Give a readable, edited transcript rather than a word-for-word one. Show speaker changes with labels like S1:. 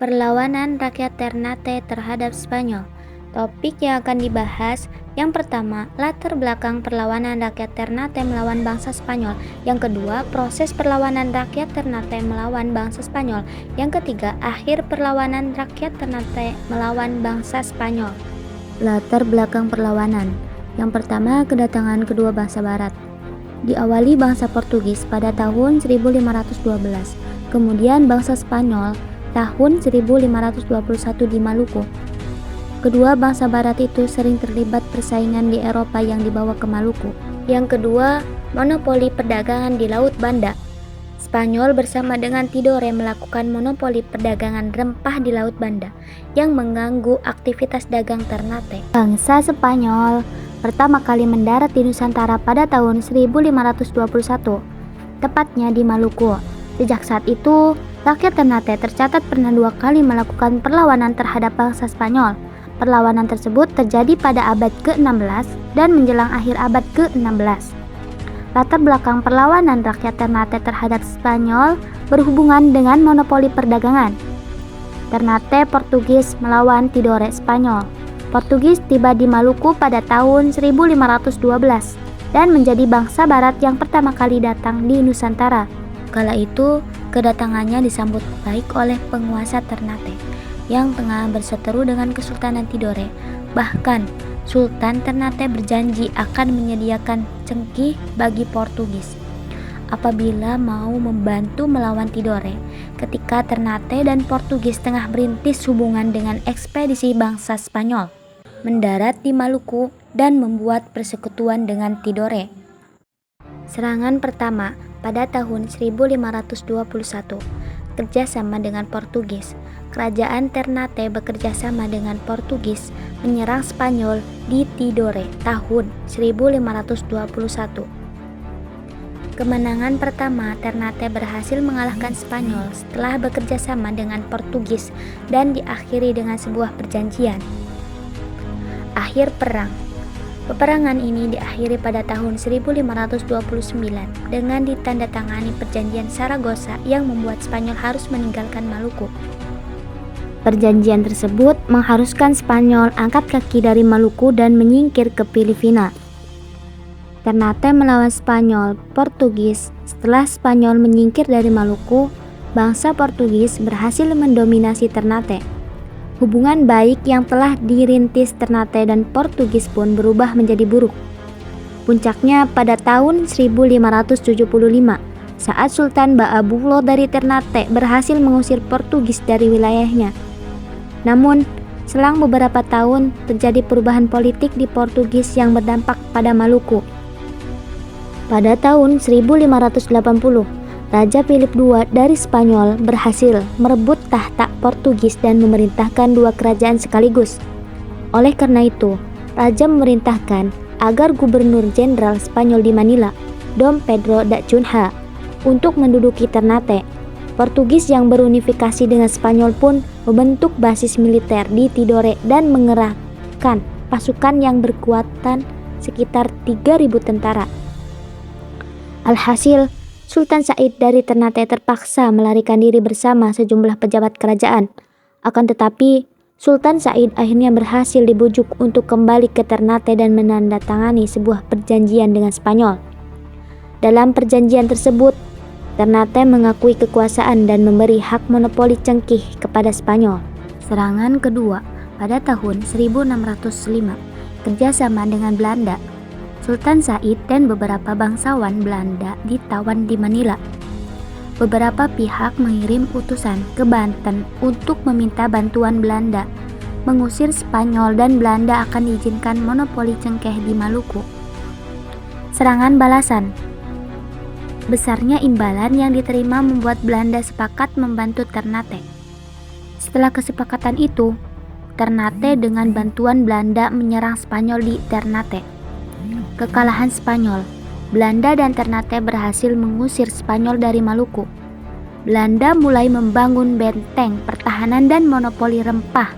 S1: Perlawanan rakyat Ternate terhadap Spanyol. Topik yang akan dibahas, yang pertama, latar belakang perlawanan rakyat Ternate melawan bangsa Spanyol. Yang kedua, proses perlawanan rakyat Ternate melawan bangsa Spanyol. Yang ketiga, akhir perlawanan rakyat Ternate melawan bangsa Spanyol. Latar belakang perlawanan. Yang pertama, kedatangan kedua bangsa barat. Diawali bangsa Portugis pada tahun 1512, kemudian bangsa Spanyol tahun 1521 di Maluku. Kedua bangsa barat itu sering terlibat persaingan di Eropa yang dibawa ke Maluku. Yang kedua, monopoli perdagangan di Laut Banda. Spanyol bersama dengan Tidore melakukan monopoli perdagangan rempah di Laut Banda yang mengganggu aktivitas dagang Ternate. Bangsa Spanyol pertama kali mendarat di Nusantara pada tahun 1521, tepatnya di Maluku. Sejak saat itu, rakyat Ternate tercatat pernah 2 kali melakukan perlawanan terhadap bangsa Spanyol. Perlawanan tersebut terjadi pada abad ke-16 dan menjelang akhir abad ke-16. Latar belakang perlawanan rakyat Ternate terhadap Spanyol berhubungan dengan monopoli perdagangan. Ternate Portugis melawan Tidore Spanyol. Portugis tiba di Maluku pada tahun 1512 dan menjadi bangsa barat yang pertama kali datang di Nusantara. Kala itu, kedatangannya disambut baik oleh penguasa Ternate yang tengah berseteru dengan Kesultanan Tidore. Bahkan, Sultan Ternate berjanji akan menyediakan cengkih bagi Portugis apabila mau membantu melawan Tidore ketika Ternate dan Portugis tengah merintis hubungan dengan ekspedisi bangsa Spanyol mendarat di Maluku dan membuat persekutuan dengan Tidore. Serangan pertama pada tahun 1521, kerjasama dengan Portugis. Kerajaan Ternate bekerjasama dengan Portugis menyerang Spanyol di Tidore tahun 1521. Kemenangan pertama, Ternate berhasil mengalahkan Spanyol setelah bekerjasama dengan Portugis dan diakhiri dengan sebuah perjanjian. Akhir perang. Peperangan ini diakhiri pada tahun 1529 dengan ditandatangani perjanjian Saragossa yang membuat Spanyol harus meninggalkan Maluku. Perjanjian tersebut mengharuskan Spanyol angkat kaki dari Maluku dan menyingkir ke Filipina. Ternate melawan Spanyol Portugis. Setelah Spanyol menyingkir dari Maluku, bangsa Portugis berhasil mendominasi Ternate. Hubungan baik yang telah dirintis Ternate dan Portugis pun berubah menjadi buruk. Puncaknya pada tahun 1575 saat Sultan Ba'abullah dari Ternate berhasil mengusir Portugis dari wilayahnya. Namun, selang beberapa tahun terjadi perubahan politik di Portugis yang berdampak pada Maluku. Pada tahun 1580, Raja Philip II dari Spanyol berhasil merebut tahta Portugis dan memerintahkan 2 kerajaan sekaligus. Oleh karena itu, Raja memerintahkan agar Gubernur Jenderal Spanyol di Manila, Dom Pedro da Cunha, untuk menduduki Ternate. Portugis yang berunifikasi dengan Spanyol pun membentuk basis militer di Tidore dan mengerahkan pasukan yang berkekuatan sekitar 3.000 tentara. Alhasil, Sultan Said dari Ternate terpaksa melarikan diri bersama sejumlah pejabat kerajaan. Akan tetapi, Sultan Said akhirnya berhasil dibujuk untuk kembali ke Ternate dan menandatangani sebuah perjanjian dengan Spanyol. Dalam perjanjian tersebut, Ternate mengakui kekuasaan dan memberi hak monopoli cengkih kepada Spanyol. Serangan kedua pada tahun 1605, kerjasama dengan Belanda. Sultan Said dan beberapa bangsawan Belanda ditawan di Manila. Beberapa pihak mengirim utusan ke Banten untuk meminta bantuan Belanda mengusir Spanyol dan Belanda akan diizinkan monopoli cengkeh di Maluku. Serangan balasan. Besarnya imbalan yang diterima membuat Belanda sepakat membantu Ternate. Setelah kesepakatan itu, Ternate dengan bantuan Belanda menyerang Spanyol di Ternate. Kekalahan Spanyol. Belanda dan Ternate berhasil mengusir Spanyol dari Maluku. Belanda mulai membangun benteng pertahanan dan monopoli rempah